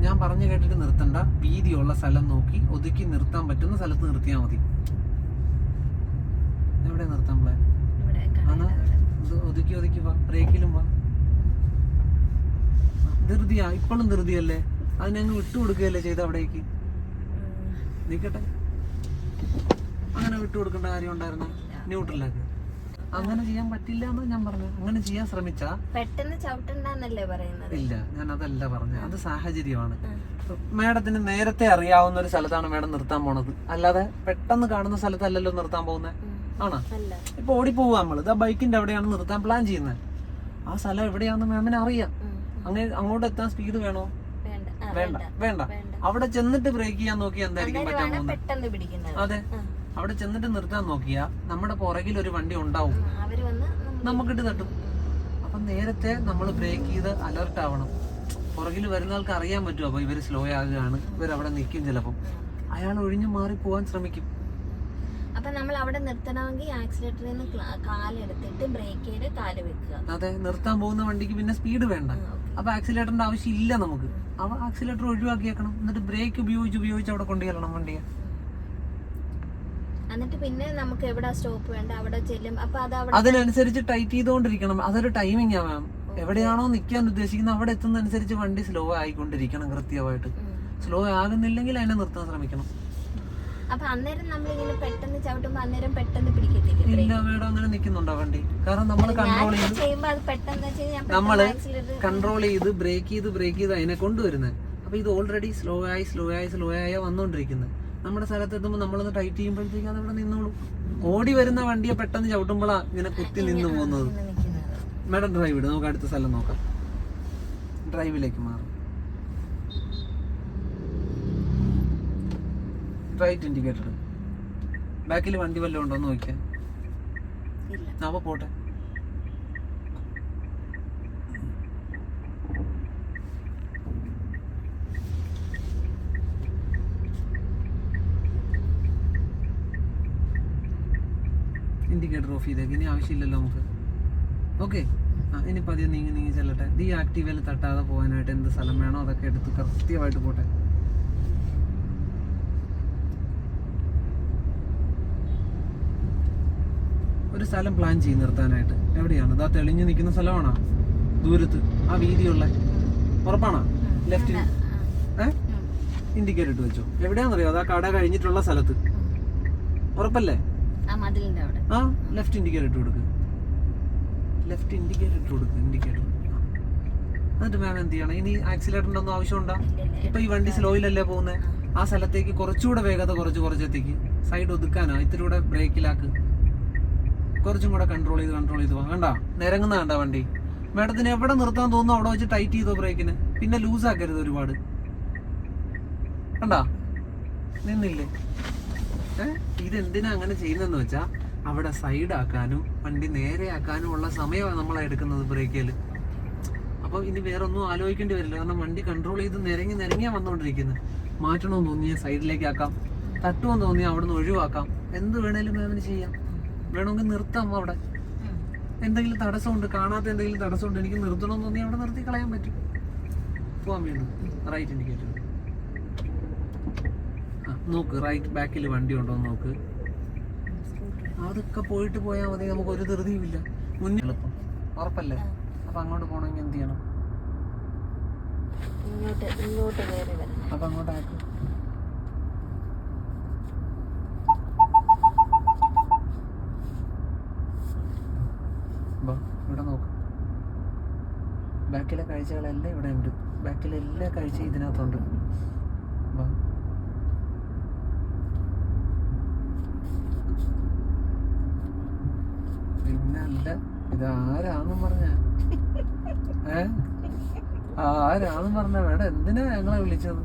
ഞാൻ പറഞ്ഞു കേട്ടിട്ട് നിർത്തണ്ട. വീതിയുള്ള സ്ഥലം നോക്കി ഒതുക്കി നിർത്താൻ പറ്റുന്ന സ്ഥലത്ത് നിർത്തിയാൽ മതി. എവിടെ നിർത്താൻ പ്ലാൻ? ഒതുക്കി ഒതുക്കി വാ, ബ്രേക്കിലും വാ. ധൃതിയാ, ഇപ്പോഴും ധൃതിയല്ലേ? അതിനങ്ങ് വിട്ടുകൊടുക്കുകയല്ലേ ചെയ്ത് അവിടേക്ക്. നിക്കട്ടെ, അങ്ങനെ വിട്ടുകൊടുക്കേണ്ട കാര്യം ഉണ്ടായിരുന്നു? ന്യൂട്രലാക്കി അങ്ങനെ ചെയ്യാൻ പറ്റില്ല എന്ന് ഞാൻ പറഞ്ഞു. അങ്ങനെ ചെയ്യാൻ ശ്രമിച്ചാ പെട്ടെന്ന് ചവിട്ടണ്ടെന്നല്ലേ പറയുന്നത്? ഇല്ല, ഞാൻ അതല്ല പറഞ്ഞ, അത് സാഹചര്യമാണ്. മേഡത്തിന് നേരത്തെ അറിയാവുന്ന ഒരു സ്ഥലത്താണ് മേഡം നിർത്താൻ പോണത്, അല്ലാതെ പെട്ടെന്ന് കാണുന്ന സ്ഥലത്തല്ലല്ലോ നിർത്താൻ പോകുന്നത്. ആണോ? ഇപ്പൊ ഓടിപ്പോവുക നമ്മള്, ഇതാ ബൈക്കിന്റെ അവിടെയാണ് നിർത്താൻ പ്ലാൻ ചെയ്യുന്നത്. ആ സ്ഥലം എവിടെയാണെന്ന് മാമിന് അറിയാം. അങ്ങനെ അങ്ങോട്ട് എത്താൻ സ്പീഡ് വേണോ? വേണ്ട വേണ്ട. അവിടെ ചെന്നിട്ട് ബ്രേക്ക് ചെയ്യാൻ നോക്കിയാ എന്തായിരിക്കും പറ്റാൻ പോകുന്നത്? അതെ, അവിടെ ചെന്നിട്ട് നിർത്താൻ നോക്കിയാ നമ്മുടെ പുറകിൽ ഒരു വണ്ടി ഉണ്ടാവും, നമുക്കിട്ട് തട്ടും. അപ്പൊ നേരത്തെ നമ്മൾ ബ്രേക്ക് ചെയ്ത് അലർട്ട് ആവണം. പുറകിൽ വരുന്ന ആൾക്ക് അറിയാൻ പറ്റും, അപ്പൊ ഇവര് സ്ലോ ആകുകയാണ്, ഇവരവിടെ നിൽക്കും. ചിലപ്പം അയാൾ ഒഴിഞ്ഞു മാറി പോവാൻ ശ്രമിക്കും. അപ്പൊ നമ്മൾ അവിടെ നിർത്തണമെങ്കിൽ ആക്സിലേറ്ററിൽ നിന്ന് കാലെടുത്തിട്ട് ബ്രേക്ക് ചെയ്ത് കാല് വെക്കുക. അതെ, നിർത്താൻ പോകുന്ന വണ്ടിക്ക് പിന്നെ സ്പീഡ് വേണ്ട. അപ്പൊ ആക്സിലേറ്ററിന്റെ ആവശ്യം ഇല്ല നമുക്ക്. അവ ആക്സിലേറ്റർ ഒഴിവാക്കിയേക്കണം, എന്നിട്ട് ബ്രേക്ക് ഉപയോഗിച്ച് അവിടെ കൊണ്ടുചെല്ലണം വണ്ടിയെ. എന്നിട്ട് പിന്നെ നമുക്ക് എവിടെ സ്റ്റോപ്പ് വേണ്ട അവിടെ ചെല്ലും. അപ്പൊ അതിനനുസരിച്ച് ടൈറ്റ് ചെയ്തുകൊണ്ടിരിക്കണം. അതൊരു ടൈമിംഗ് ആ മാം. എവിടെയാണോ നിൽക്കാൻ ഉദ്ദേശിക്കുന്നത് അവിടെ എത്തുന്നതനുസരിച്ച് വണ്ടി സ്ലോ ആയിക്കൊണ്ടിരിക്കണം കൃത്യമായിട്ട്. സ്ലോ ആകുന്നില്ലെങ്കിൽ അതിനെ നിർത്താൻ ശ്രമിക്കണം. അപ്പൊ അന്നേരം നമ്മളിങ്ങനെ പെട്ടെന്ന് ചവിട്ടുമ്പോ അന്നേരം പെട്ടെന്ന് പിടിക്കത്തില്ല? ഇല്ല മേഡം, അങ്ങനെ നിൽക്കുന്നുണ്ടോ വണ്ടി? കാരണം നമ്മൾ കൺട്രോൾ ചെയ്ത് കൺട്രോൾ ചെയ്ത് ബ്രേക്ക് ചെയ്ത് അതിനെ കൊണ്ടുവരുന്നത്. അപ്പൊ ഇത് ഓൾറെഡി സ്ലോ ആയി വന്നോണ്ടിരിക്കുന്നത്. നമ്മുടെ സ്ഥലത്തെത്തുമ്പോൾ നമ്മളൊന്ന് ടൈറ്റ് ചെയ്യുമ്പോഴത്തേക്ക് അതവിടെ നിന്നോളൂ. ഓടി വരുന്ന വണ്ടിയെ പെട്ടെന്ന് ചവിട്ടുമ്പോഴാ ഇങ്ങനെ കുത്തി നിന്ന് പോകുന്നത്. മേഡം ഡ്രൈവ് ഇട്, നമുക്ക് അടുത്ത സ്ഥലം നോക്കാം. ഡ്രൈവിലേക്ക് മാറും. Right indicator. ബാക്കിൽ വണ്ടി വല്ലതും ഉണ്ടോ എന്ന് നോക്കിയാൽ. അപ്പൊ പോട്ടെ. ഇൻഡിക്കേറ്റർ ഓഫ് ചെയ്തേക്ക്, ഇനി ആവശ്യമില്ലല്ലോ നമുക്ക്. ഓക്കെ, ഇനി പതിയെ നീങ്ങി ചെല്ലട്ടെ. ഈ ആക്റ്റീവയിൽ തട്ടാതെ പോകാനായിട്ട് എന്ത് സ്ഥലം വേണോ അതൊക്കെ എടുത്ത് കൃത്യമായിട്ട് പോട്ടെ. ഒരു സ്ഥലം പ്ലാൻ ചെയ്ത് നിർത്താനായിട്ട്. എവിടെയാണ്? ഇതാ തെളിഞ്ഞു നിൽക്കുന്ന സ്ഥലമാണോ? ദൂരത്ത് ആ വീതിയുള്ള ഉറപ്പാണോ? ലെഫ്റ്റിന് ഇൻഡിക്കേറ്റർ ഇട്ട് വെച്ചോ. എവിടെയാണെന്നറിയോ? അതാ കട കഴിഞ്ഞിട്ടുള്ള സ്ഥലത്ത്. ഉറപ്പല്ലേ? ആ, ലെഫ്റ്റ് ഇൻഡിക്കേറ്റർ ഇട്ട് കൊടുക്ക്. ഇൻഡിക്കേറ്റർ. എന്നിട്ട് മാം എന്ത് ചെയ്യണം? ഇനി ആക്സിലേറ്ററിന്റെ ഒന്നും ആവശ്യമുണ്ടോ? ഇപ്പൊ ഈ വണ്ടി സ്ലോയിലല്ലേ പോകുന്നത്. ആ സ്ഥലത്തേക്ക് കുറച്ചുകൂടെ വേഗത കുറച്ചെത്തിക്ക്. സൈഡ് ഒതുക്കാനോ ഇത്തിരി കൂടെ ബ്രേക്കിലാക്ക്. കുറച്ചും കൂടെ കൺട്രോൾ ചെയ്ത് പോകാം. കണ്ടാ നിരങ്ങുന്ന കണ്ടാ വണ്ടി? മേഡത്തിന് എവിടെ നിർത്താൻ തോന്നുന്നു അവിടെ വെച്ച് ടൈറ്റ് ചെയ്തോ ബ്രേക്കിന്. പിന്നെ ലൂസ് ആക്കരുത് ഒരുപാട്. കണ്ടാ നിന്നില്ലേ? ഇതെന്തിനാ അങ്ങനെ ചെയ്യുന്നതെന്ന് വെച്ചാ അവിടെ സൈഡ് ആക്കാനും വണ്ടി നേരെ ആക്കാനും ഉള്ള സമയമാണ് നമ്മളെ എടുക്കുന്നത് ബ്രേക്കില്. അപ്പൊ ഇനി വേറെ ഒന്നും ആലോചിക്കേണ്ടി വരില്ല. കാരണം വണ്ടി കൺട്രോൾ ചെയ്ത് നിരങ്ങിയാ വന്നോണ്ടിരിക്കുന്നത്. മാറ്റണമെന്ന് തോന്നിയാൽ സൈഡിലേക്ക് ആക്കാം, തട്ടുമെന്ന് തോന്നിയാൽ അവിടെ നിന്ന് ഒഴിവാക്കാം. എന്ത് വേണേലും മാമിന് ചെയ്യാം. വേണമെങ്കിൽ നിർത്താം. അവിടെ എന്തെങ്കിലും തടസ്സമുണ്ട്, കാണാത്ത എന്തെങ്കിലും തടസ്സമുണ്ട്, എനിക്ക് നിർത്തണമെന്ന് തോന്നി അവിടെ നിർത്തി കളയാൻ പറ്റും. പോവാൻ വേണ്ടി റൈറ്റ് ഇൻഡിക്കേറ്റർ നോക്ക്. റൈറ്റ് ബാക്കിൽ വണ്ടി ഉണ്ടോ എന്ന് നോക്ക്. അതൊക്കെ പോയാൽ മതി, നമുക്ക് ഒരു ധൃതിയുമില്ല. മുന്നിൽ എളുപ്പം. ഉറപ്പല്ലേ? അപ്പൊ അങ്ങോട്ട് പോകണമെങ്കിൽ എന്ത് ചെയ്യണം? അപ്പൊ അങ്ങോട്ട് ആക്കും. ഇവിടെ നോക്ക്. ബാക്കിലെ കാഴ്ചകളെല്ലാം ഇവിടെ ഉണ്ട്. ബാക്കിലെ എല്ലാ കാഴ്ചയും ഇതിനകത്തുണ്ട്. പിന്നല്ല, ഇതാരാന്നും പറഞ്ഞ ആരാന്നും പറഞ്ഞ വേണം. എന്തിനാ ഞങ്ങളെ വിളിച്ചത്?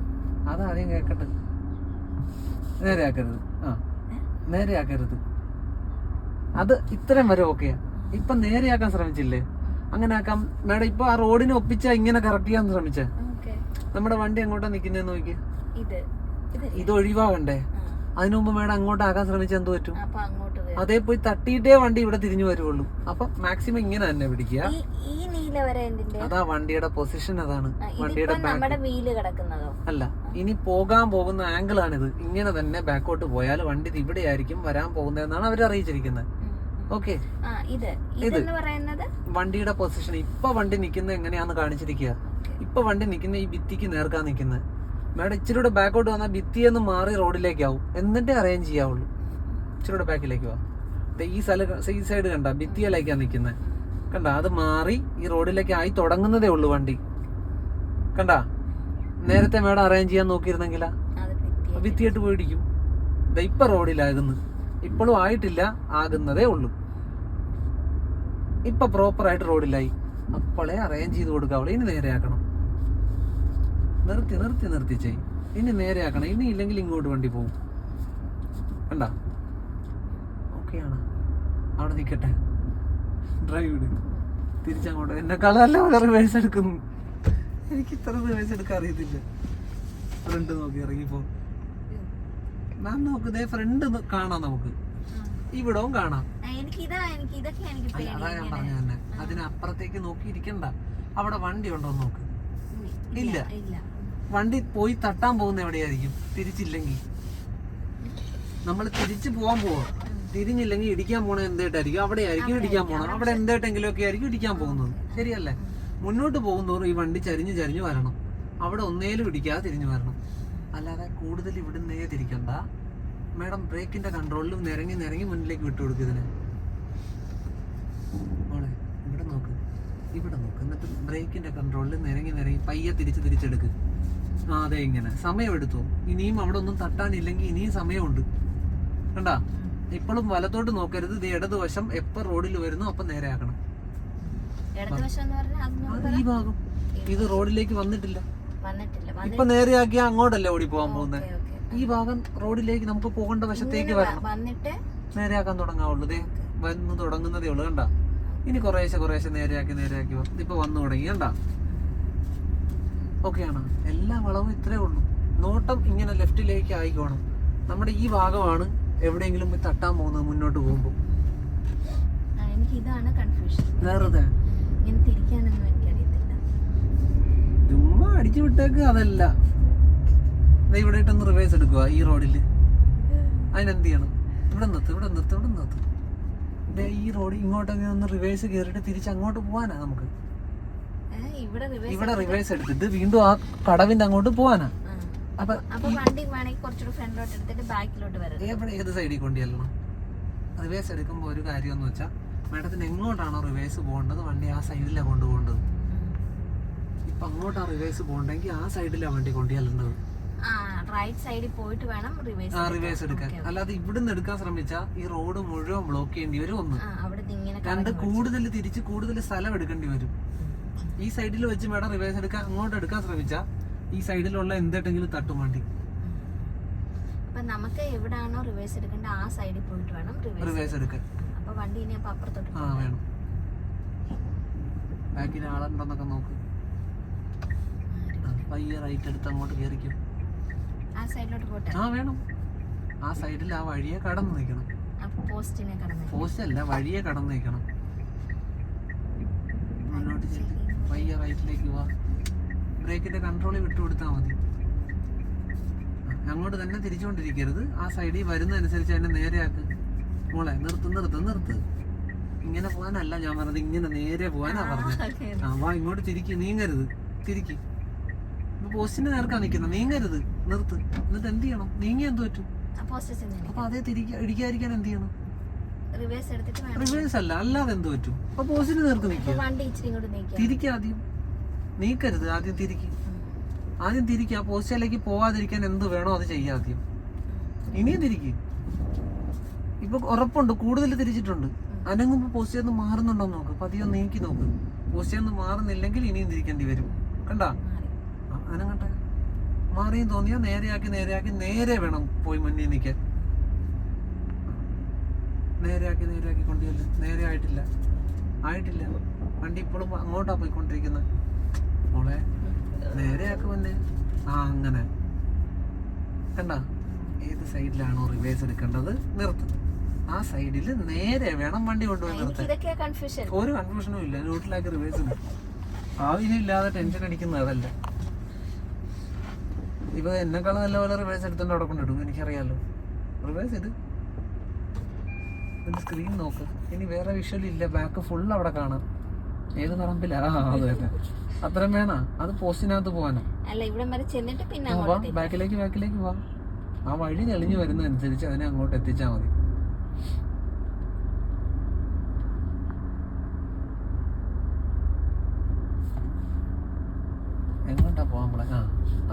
അതാദ്യം കേക്കട്ടെ. നേരെയാക്കരുത്. അത് ഇത്രയും വരെ ഓക്കെയാ. ഇപ്പൊ നേരെയാക്കാൻ ശ്രമിച്ചില്ലേ? അങ്ങനെ ആക്കാം മേഡം. ഇപ്പൊ ആ റോഡിനെ ഒപ്പിച്ചാ ഇങ്ങനെ കറക്റ്റ് ചെയ്യാൻ ശ്രമിച്ചേ. നമ്മുടെ വണ്ടി എങ്ങോട്ടാ നിക്കുന്നേന്ന് നോക്കിയേ. ഇത് ഒഴിവാകണ്ടേ? അതിനു മുമ്പ് മേഡം അങ്ങോട്ടാക്കാൻ ശ്രമിച്ചാൽ എന്ത് പറ്റും? അതേ പോയി തട്ടിയിട്ടേ വണ്ടി ഇവിടെ തിരിഞ്ഞു വരുള്ളൂ. അപ്പൊ മാക്സിമം ഇങ്ങനെ തന്നെ പിടിക്കുക. ബാക്കിലെ വരെ എന്തിന്റെ? അതാ വണ്ടിയുടെ പൊസിഷൻ, അതാണ് വണ്ടിയുടെ നമ്മുടെ വീല് കിടക്കുന്നതോ? അല്ല, ഇനി പോകാൻ പോകുന്ന ആംഗിൾ ആണിത്. ഇങ്ങനെ തന്നെ ബാക്കോട്ട് പോയാൽ വണ്ടി ഇവിടെ ആയിരിക്കും വരാൻ പോകുന്നതെന്നാണ് അവർ അറിയിച്ചിരിക്കുന്നത്. ഓക്കെ, ഇത് വണ്ടിയുടെ പൊസിഷൻ. ഇപ്പൊ വണ്ടി നിൽക്കുന്നത് എങ്ങനെയാന്ന് കാണിച്ചിരിക്കുക. ഇപ്പൊ വണ്ടി നിൽക്കുന്ന ഈ ഭിത്തിക്ക് നേർക്കാൻ നിൽക്കുന്നത്. മേഡം ഇച്ചിരി കൂടെ ബാക്കോട്ട് വന്നാൽ ഭിത്തിയെന്ന് മാറി റോഡിലേക്കാവും, എന്നിട്ടേ അറേഞ്ച് ചെയ്യാവുള്ളൂ. ഇച്ചിരി കൂടെ ബാക്കിലേക്ക് പോവാം. ഈ സൈഡ് കണ്ട ഭിത്തിയിലേക്കാണ് നിൽക്കുന്നത്, കണ്ട? അത് മാറി ഈ റോഡിലേക്ക് ആയി തുടങ്ങുന്നതേ ഉള്ളൂ വണ്ടി, കണ്ട? നേരത്തെ മേഡം അറേഞ്ച് ചെയ്യാൻ നോക്കിയിരുന്നെങ്കിലാ ഭിത്തിയായിട്ട് പോയിടിക്കും. ഇപ്പൊ റോഡിലാകുന്നു, ഇപ്പോഴും ആയിട്ടില്ല, ആകുന്നതേ ഉള്ളൂ. ഇപ്പൊ പ്രോപ്പറായിട്ട് റോഡിലായി, അപ്പോളെ അറേഞ്ച് ചെയ്ത് കൊടുക്കാവുള്ളൂ. ഇനി നേരെയാക്കണം, നിർത്തി ചെയ്യും. ഇനി നേരെയാക്കണം, ഇനി ഇല്ലെങ്കിൽ ഇങ്ങോട്ട് വണ്ടി പോകും, കണ്ട? ഓക്കെയാണ്, അവിടെ നിൽക്കട്ടെ, ഡ്രൈവ് ഇട്, തിരിച്ചങ്ങോട്ട്. എന്നെക്കാളല്ല അവിടെ റിവേഴ്സ് എടുക്കുന്നു. എനിക്ക് ഇത്ര റിവേഴ്സ് എടുക്കാൻ അറിയത്തില്ല. ഫ്രണ്ട് നോക്കി ഇറങ്ങിപ്പോ. മാം നോക്ക്, ഫ്രണ്ട് കാണാം, നമുക്ക് ഇവിടവും കാണാം. അതാ ഞാൻ പറഞ്ഞു തന്നെ, അതിനപ്പുറത്തേക്ക് നോക്കി ഇരിക്കണ്ട. അവിടെ വണ്ടി ഉണ്ടോ നോക്ക്. ഇല്ല, വണ്ടി പോയി തട്ടാൻ പോകുന്ന എവിടെയായിരിക്കും? തിരിച്ചില്ലെങ്കിൽ നമ്മൾ തിരിച്ചു പോവാൻ പോവാം. തിരിഞ്ഞില്ലെങ്കിൽ ഇടിക്കാൻ പോണ എന്തായിട്ടായിരിക്കും? അവിടെ ആയിരിക്കും ഇടിക്കാൻ പോണം. അവിടെ എന്തായിട്ടെങ്കിലും ഒക്കെ ആയിരിക്കും ഇടിക്കാൻ പോകുന്നത്, ശരിയല്ലേ? മുന്നോട്ട് പോകുന്നതോറും ഈ വണ്ടി ചരിഞ്ഞ് വരണം. അവിടെ ഒന്നേലും ഇടിക്കാതെ തിരിഞ്ഞു വരണം. അല്ലാതെ കൂടുതൽ ഇവിടുന്നേ തിരിക്കണ്ട. മാഡം ബ്രേക്കിന്റെ കൺട്രോളിലും നിരങ്ങി മുന്നിലേക്ക് വിട്ടുകൊടുക്കും ഇതിനെ. മോളെ ഇവിടെ നോക്ക്, എന്നിട്ട് ബ്രേക്കിന്റെ കൺട്രോളിൽ നിരങ്ങി പയ്യെ തിരിച്ചെടുക്ക്. അതെ, ഇങ്ങനെ സമയമെടുത്തു. ഇനിയും അവിടെ ഒന്നും തട്ടാനില്ലെങ്കിൽ ഇനിയും സമയമുണ്ട്, കണ്ട? ഇപ്പോഴും വലത്തോട്ട് നോക്കരുത്. ഇത് ഇടതുവശം എപ്പോ റോഡിൽ വരുന്നു അപ്പൊ നേരെ ആക്കണം. ഈ ഭാഗം ഇത് റോഡിലേക്ക് വന്നിട്ടില്ല. ഇപ്പൊ നേരെയാക്കിയാ അങ്ങോട്ടല്ലേ ഓടി പോകാൻ പോകുന്നത്. ഈ ഭാഗം റോഡിലേക്ക് നമുക്ക് പോകേണ്ട വശത്തേക്ക് വരണം. നേരെയാക്കാൻ തുടങ്ങാവുള്ളൂ. ദേ വന്ന് തുടങ്ങുന്നതേ ഉള്ളു, കണ്ട? ഇനി കുറേശ്ശെ നേരെയാക്കി ഇതിപ്പോ വന്നു തുടങ്ങി, കണ്ട? ഓക്കെയാണ്. എല്ലാ വളവും ഇത്രേ ഉള്ളൂ. നോട്ടം ഇങ്ങനെ ലെഫ്റ്റിലേക്ക് ആയിക്കോണം. നമ്മുടെ ഈ ഭാഗമാണ് എവിടെയെങ്കിലും തട്ടാൻ പോകുന്നത് മുന്നോട്ട് പോകുമ്പോ. വെറുതെ ചുമ്മാ അടിച്ചു വിട്ടേക്ക്. അതല്ല, ഇവിടെ ഇട്ടൊന്ന് റിവേഴ്സ് എടുക്കുക ഈ റോഡില്. അതിനെന്ത് ചെയ്യണം? ഇവിടെ നിർത്ത്. ഈ റോഡ് ഇങ്ങോട്ടൊക്കെ ഒന്ന് റിവേഴ്സ് കയറിയിട്ട് തിരിച്ച് അങ്ങോട്ട് പോവാനാ നമുക്ക്. ഇവിടെ റിവേഴ്സ് എടുത്തിട്ട് വീണ്ടും ആ കടവിന്റെ അങ്ങോട്ട് പോവാനാ. അപ്പൊ ഏത് സൈഡിൽ കൊണ്ടുചെല്ലണം? റിവേഴ്സ് എടുക്കുമ്പോ ഒരു കാര്യം എന്ന് വെച്ചാൽ, മാഡത്തിന് എങ്ങോട്ടാണോ റിവേഴ്സ് പോകേണ്ടത് വണ്ടി ആ സൈഡിലാണ് കൊണ്ടുപോകേണ്ടത്. ഇപ്പൊ അങ്ങോട്ടാണ് റിവേഴ്സ് പോകണ്ടെങ്കിൽ ആ സൈഡിലാണ് വണ്ടി കൊണ്ടുചെല്ലേണ്ടത്. റിവേഴ്സ് എടുക്കാൻ. അല്ലാതെ ഇവിടുന്ന് എടുക്കാൻ ശ്രമിച്ചാൽ ഈ റോഡ് മുഴുവൻ ബ്ലോക്ക് ചെയ്യേണ്ടി വരും. ഒന്ന്, രണ്ട്, കൂടുതൽ സ്ഥലം എടുക്കേണ്ടി വരും. ഈ സൈഡിൽ വെച്ച് മാഡം റിവേഴ്സ് എടുക്കാൻ അങ്ങോട്ട് എടുക്കാൻ ശ്രമിച്ചാൽ ഈ സൈഡിലുള്ള എന്തെങ്കിലും തട്ടും വണ്ടി. നമുക്ക് എവിടാണോ റിവേഴ്സ് എടുക്കേണ്ട ആ സൈഡിൽ പോയിട്ട് വേണം റിവേഴ്സ് എടുക്കാൻ. അപ്പൊ വണ്ടി ഇനി അപ്പുറത്തോട്ട് വേണം. ബാക്കിൽ ആളുണ്ടോന്നൊക്കെ നോക്ക്. പയ്യെ റൈറ്റ് എടുത്ത് അങ്ങോട്ട് കയറിക്കും. വേണം. ആ സൈഡിൽ ആ വഴിയെ കടന്നു നിൽക്കണം. പോസ്റ്റ് അല്ല, വഴിയെ കടന്നു നിൽക്കണം. മുന്നോട്ട് ചെല്ല്, പയ്യെ റൈറ്റിലേക്ക് പോവാ. ബ്രേക്കിന്റെ കൺട്രോളിൽ വിട്ടുകൊടുത്താൽ മതി. അങ്ങോട്ട് തന്നെ തിരിച്ചുകൊണ്ടിരിക്കരുത്. ആ സൈഡിൽ വരുന്നതനുസരിച്ച് അതിനെ നേരെയാക്ക്. മോളെ നിർത്ത്. ഇങ്ങനെ പോകാനല്ല ഞാൻ പറഞ്ഞത്, ഇങ്ങനെ നേരെ പോകാനാ പറഞ്ഞത്. വാ ഇങ്ങോട്ട് നീങ്ങരുത്. തിരിക്ക്. പോസ്റ്റിന് നേർക്കാൻ നിൽക്കുന്ന, നീങ്ങരുത്. നിർത്ത്. എന്നിട്ട് എന്ത് ചെയ്യണം? നീങ്ങി എന്ത് പറ്റും? അപ്പൊ അതേ ഇടിക്കാതിരിക്കാൻ എന്ത് ചെയ്യണം? റിവേഴ്സ് അല്ല, അല്ലാതെ എന്ത് പറ്റും? അപ്പൊ പോസ്റ്റിന് നേർക്ക് നിൽക്കുക. തിരിക്കാദ്യം, നീക്കരുത്. ആദ്യം തിരിക്കുക. ആ പോസ്റ്റിലേക്ക് പോവാതിരിക്കാൻ എന്ത് വേണോ അത് ചെയ്യാദ്യം. ഇനിയും തിരിക്കും. ഇപ്പൊ ഉറപ്പുണ്ട് കൂടുതൽ തിരിച്ചിട്ടുണ്ട്. അനങ്ങുമ്പോ പോസ്റ്റ് ഒന്ന് മാറുന്നുണ്ടോ നോക്ക്. പതിയെ നീക്കി നോക്ക്. പോസ്റ്റ് ഒന്ന് മാറുന്നില്ലെങ്കിൽ ഇനിയും തിരിക്കേണ്ടി വരും. കണ്ടാ? അനങ്ങട്ടെ. മാറിയും തോന്നിയാ നേരെയാക്കി നേരെ വേണം പോയി മുന്നിൽ നിൽക്കാൻ. നേരെയാക്കി കൊണ്ടുവല്ല. നേരെ ആയിട്ടില്ല. വണ്ടി ഇപ്പോഴും അങ്ങോട്ടാ പോയിക്കൊണ്ടിരിക്കുന്നത്. മോളെ നേരെയാക്ക് മുന്നേ. അങ്ങനെ കണ്ട? ഏത് സൈഡിലാണോ റിവേഴ്സ് എടുക്കേണ്ടത് നിർത്ത്. ആ സൈഡിൽ നേരെ വേണം വണ്ടി കൊണ്ടുപോയി നിർത്താൻ. ഇതൊക്കെയാ കൺഫ്യൂഷൻ. ഒരു കൺഫ്യൂഷനും ഇല്ല. ന്യൂട്രലാക്കി റിവേഴ്സ് ആവശ്യമില്ലാതെ ടെൻഷൻ അടിക്കുന്നത് അതല്ല. ഇപ്പൊ എന്നെക്കാളും നല്ല പോലെ റിവേഴ്സ് എടുത്തോണ്ട് അവിടെ കൊണ്ടിടും. എനിക്കറിയാലോ. റിവേഴ്സ് ഇത് സ്ക്രീൻ നോക്ക്. ഇനി വേറെ വിഷ്വൽ ഇല്ല. ബാക്ക് ഫുൾ അവിടെ കാണാം. ഏത് പറമ്പിലാ? അത് തന്നെ. അത്രയും വേണോ? അത് പോസ്റ്റിനകത്ത് പോവാനോ? അല്ല, ഇവിടെ വരെ ചെന്നിട്ട് പിന്നെ ബാക്കിലേക്ക് വാ. ആ വഴി തെളിഞ്ഞു വരുന്നതനുസരിച്ച് അതിനെ അങ്ങോട്ട് എത്തിച്ചാ മതി. എങ്ങോട്ടാ പോവാൻ പോളെ? ആ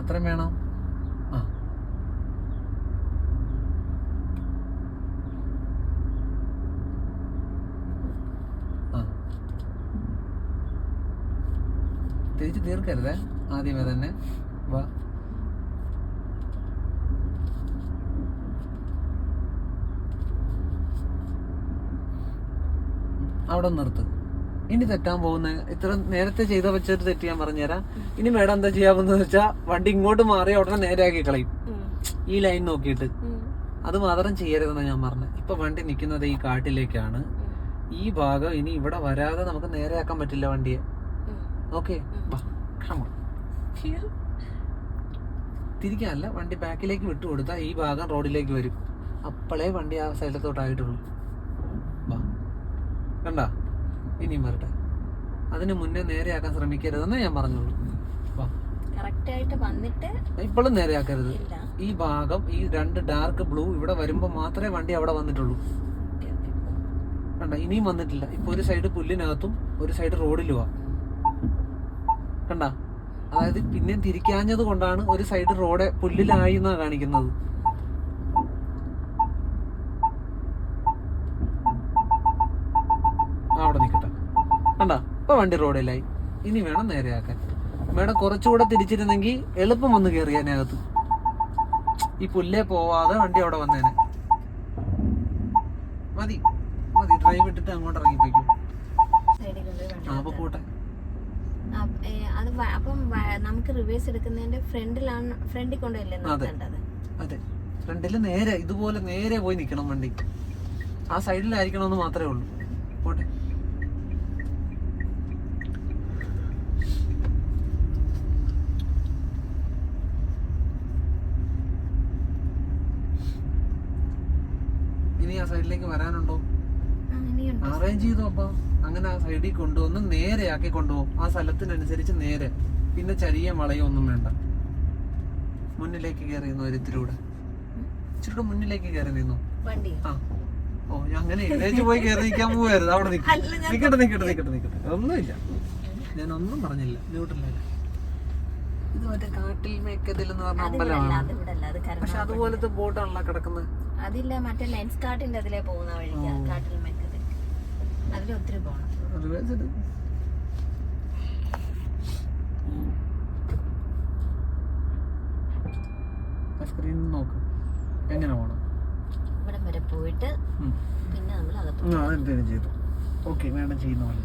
അത്രയും വേണം. ആ തിരിച്ച് തീർക്കരുതേ, ആദ്യമേ തന്നെ വാ. അവിടെ നിർത്ത്. ഇനി തെറ്റാൻ പോകുന്ന ഇത്ര നേരത്തെ ചെയ്ത വെച്ചിട്ട് തെറ്റ് ഞാൻ പറഞ്ഞുതരാം. ഇനി മേഡം എന്താ ചെയ്യാമെന്ന് വെച്ചാൽ വണ്ടി ഇങ്ങോട്ട് മാറി ഉടനെ നേരെയാക്കി കളയും, ഈ ലൈൻ നോക്കിയിട്ട്. അത് മാത്രം ചെയ്യരുതെന്നാണ് ഞാൻ പറഞ്ഞത്. ഇപ്പൊ വണ്ടി നിൽക്കുന്നത് ഈ കാട്ടിലേക്കാണ്. ഈ ഭാഗം ഇനി ഇവിടെ വരാതെ നമുക്ക് നേരെയാക്കാൻ പറ്റില്ല വണ്ടിയെ. ഓക്കെ, തിരിക്കാനല്ല, വണ്ടി ബാക്കിലേക്ക് വിട്ടുകൊടുത്താൽ ഈ ഭാഗം റോഡിലേക്ക് വരും. അപ്പോഴേ വണ്ടി ആ സ്ഥലത്തോട്ടായിട്ടുള്ളൂ. കണ്ട, ഇനിയും വരട്ടെ. അതിന് മുന്നേ നേരെയാക്കാൻ ശ്രമിക്കരുതെന്ന് ഞാൻ പറഞ്ഞോളൂ. ഇപ്പോഴും നേരെയാക്കരുത്. ഈ ഭാഗം, ഈ രണ്ട് ഡാർക്ക് ബ്ലൂ ഇവിടെ വരുമ്പോ മാത്രമേ വണ്ടി അവിടെ വന്നിട്ടുള്ളൂ. കണ്ട, ഇനിയും വന്നിട്ടില്ല. ഇപ്പൊ ഒരു സൈഡ് പുല്ലിനകത്തും ഒരു സൈഡ് റോഡിലുമാ. കണ്ട, അതായത് പിന്നെ തിരിക്കാഞ്ഞത് കൊണ്ടാണ് ഒരു സൈഡ് റോഡ് പുല്ലിലായി എന്നാ കാണിക്കുന്നത്. അവിടെ നിൽക്കട്ടെ. കണ്ട, ഇപ്പൊ വണ്ടി റോഡിലായി. ഇനി വേണം നേരെയാക്കാൻ. മേഡം കുറച്ചുകൂടെ തിരിച്ചിരുന്നെങ്കിൽ എളുപ്പം വന്ന് കയറിയാനകത്ത്. ഈ പുല്ലേ പോവാതെ വണ്ടി അവിടെ വന്നേനെ. മതി ഡ്രൈവ് ഇട്ടിട്ട് അങ്ങോട്ട് ഇറങ്ങിപ്പോയിക്കും. അപ്പൊ പോട്ടെ. അപ്പം നമുക്ക് റിവേഴ്സ് എടുക്കുന്നതിന്റെ ഫ്രണ്ടിൽ കൊണ്ടല്ലേ നിർത്തേണ്ടത്? അതെ, ഫ്രണ്ടില് നേരെ ഇതുപോലെ നേരെ പോയി നിൽക്കണം വണ്ടി. ആ സൈഡിലായിരിക്കണമെന്ന് മാത്രമേ ഉള്ളൂ. പോട്ടെ. ഇനി ആ സൈഡിലേക്ക് വരാനുണ്ടോ? അറേഞ്ച് ചെയ്തോ. അപ്പൊ അങ്ങനെ ആ സൈഡിൽ കൊണ്ടുവന്ന് നേരെയാക്കി കൊണ്ടുപോകും. ആ സ്ഥലത്തിനനുസരിച്ച് നേരെ. പിന്നെ ചരിയ വളയോ ഒന്നും വേണ്ട. മുന്നിലേക്ക് കയറി നിന്നു. ഒരിത്തിലൂടെ ഇച്ചിരി മുന്നിലേക്ക് കയറി നിന്നു. ആ, ഓ, അങ്ങനെ എഴുന്നേറ്റ് പോയി കയറി നിൽക്കാൻ പോവായിരുന്നു. അവിടെ നിക്കട്ടെ. ഒന്നുമില്ല, ഞാനൊന്നും പറഞ്ഞില്ല. ന്യൂട്രലല്ല. ഇത് മറ്റേ കാട്ടിൽ മേക്കതിൽ എന്ന് പറഞ്ഞ അമ്പലമാണ്. പക്ഷെ അതുപോലത്തെ ബോട്ടാണല്ലോ കിടക്കുന്നത്. അതില്ല, മറ്റേ ലെൻസ് കാട്ടിന്റെ അതിലേ പോകുന്ന വഴിക്കാ കാട്ടിൽ മേക്കതിൽ. അതിൽ ഒത്തിരി പോണം. സ്ക്രീൻ നോക്ക് എങ്ങനെ പോണം. ഇവിടെ വരെ പോയിട്ട് പിന്നെ നമ്മൾ അതെന്തേലും ചെയ്തു. ഓക്കെ, മേഡം ചെയ്യുന്ന പോലെ.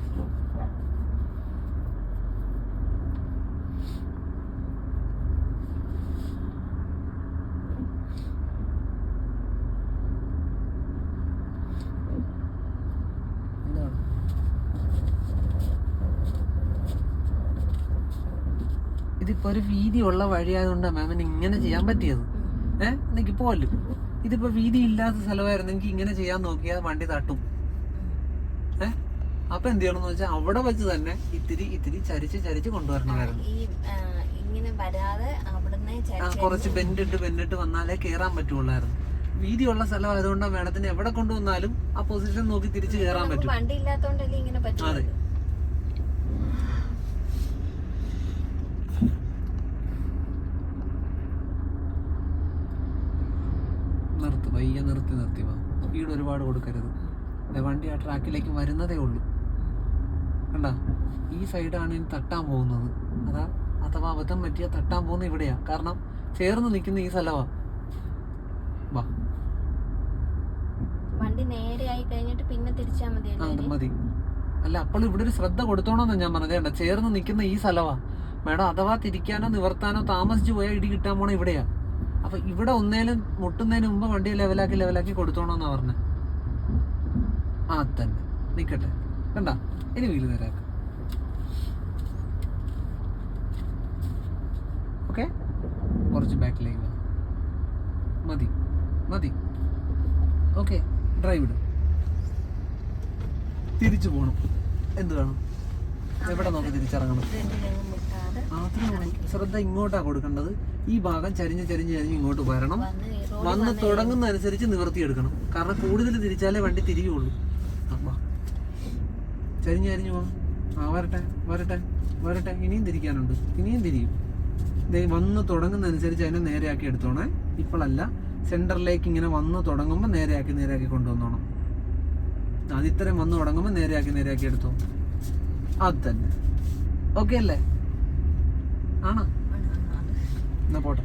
ഇതിപ്പോ ഒരു വീതിയുള്ള വഴിയായതുകൊണ്ടാണ് മാമിന് ഇങ്ങനെ ചെയ്യാൻ പറ്റിയത്. എനിക്ക് പോലും ഇതിപ്പോ വീതി ഇല്ലാത്ത സ്ഥലമായിരുന്നെങ്കിൽ ഇങ്ങനെ ചെയ്യാൻ നോക്കിയാൽ വണ്ടി തട്ടും. അപ്പൊ എന്ത് ചെയ്യണമെന്ന് വെച്ചാൽ അവിടെ വെച്ച് തന്നെ ഇത്തിരി ചരിച്ച് കൊണ്ടുവരണമായിരുന്നു. കുറച്ച് ബെൻഡിട്ട് വന്നാലേ കേറാൻ പറ്റുള്ളായിരുന്നു. വീതിയുള്ള സ്ഥലം ആയതുകൊണ്ടാണ് മേഡത്തിന് എവിടെ കൊണ്ടുവന്നാലും ആ പൊസിഷൻ നോക്കി തിരിച്ച് കയറാൻ പറ്റും. അതെ, പയ്യെ നിർത്തി വാ. സ്പീഡ് ഒരുപാട് കൊടുക്കരുത്. വണ്ടി ആ ട്രാക്കിലേക്ക് വരുന്നതേ ഉള്ളൂ. കണ്ട, ഈ സൈഡാണ് ഇനി തട്ടാൻ പോകുന്നത്. അഥവാ അബദ്ധം പറ്റിയാൽ തട്ടാൻ പോകുന്ന ഇവിടെയാ. കാരണം ചേർന്ന് നിൽക്കുന്ന ഈ സ്ഥലമാ. വാ, വണ്ടി നേരെയായി കഴിഞ്ഞിട്ട് പിന്നെ തിരിച്ചാൽ മതി. അല്ല, അപ്പോൾ ഇവിടെ ഒരു ശ്രദ്ധ കൊടുത്തോണമെന്ന് ഞാൻ പറഞ്ഞേണ്ട. ചേർന്ന് നിൽക്കുന്ന ഈ സ്ഥലമാ മേഡം. അഥവാ തിരിക്കാനോ നിവർത്താനോ താമസിച്ചു പോയാൽ ഇടി കിട്ടാൻ പോണ ഇവിടെയാ. അപ്പൊ ഇവിടെ ഒന്നേലും മുട്ടുന്നതിന് മുമ്പ് വണ്ടി ലെവലാക്കി കൊടുത്തോണമെന്നാ പറഞ്ഞത്. ആ തന്നെ നിക്കട്ടെ. കണ്ട, ഇനി വീല് നേരാക്കാം. ഓക്കെ, കുറച്ച് ബാക്കിലേക്ക് വാ. മതി മതി. ഓക്കെ, ഡ്രൈവ് ഇടും. തിരിച്ചു പോകണം. എന്ത് വേണം? എവിടെ നോക്കി തിരിച്ചിറങ്ങണം? ശ്രദ്ധ ഇങ്ങോട്ടാ കൊടുക്കേണ്ടത്. ഈ ഭാഗം ചരിഞ്ഞ് ചരിഞ്ഞ് ചരിഞ്ഞ് ഇങ്ങോട്ട് വരണം. വന്ന് തുടങ്ങുന്നതനുസരിച്ച് നിവർത്തിയെടുക്കണം. കാരണം കൂടുതൽ തിരിച്ചാലേ വണ്ടി തിരിയുള്ളൂ. ചരിഞ്ഞ് ചരിഞ്ഞ് പോകണം. വരട്ടെ വരട്ടെ വരട്ടെ. ഇനിയും തിരിക്കാനുണ്ട്, ഇനിയും തിരിയും. വന്ന് തുടങ്ങുന്നതനുസരിച്ച് അതിനെ നേരെയാക്കി എടുത്തോണേ. ഇപ്പോഴല്ല, സെന്ററിലേക്ക് ഇങ്ങനെ വന്ന് തുടങ്ങുമ്പോൾ നേരെയാക്കി കൊണ്ടുവന്നോണം. അത് ഇത്രയും വന്ന് തുടങ്ങുമ്പോൾ നേരെയാക്കി എടുത്തോ. അത് തന്നെ. ഓക്കെ അല്ലേ? ആണോ? എന്നാ പോട്ടെ.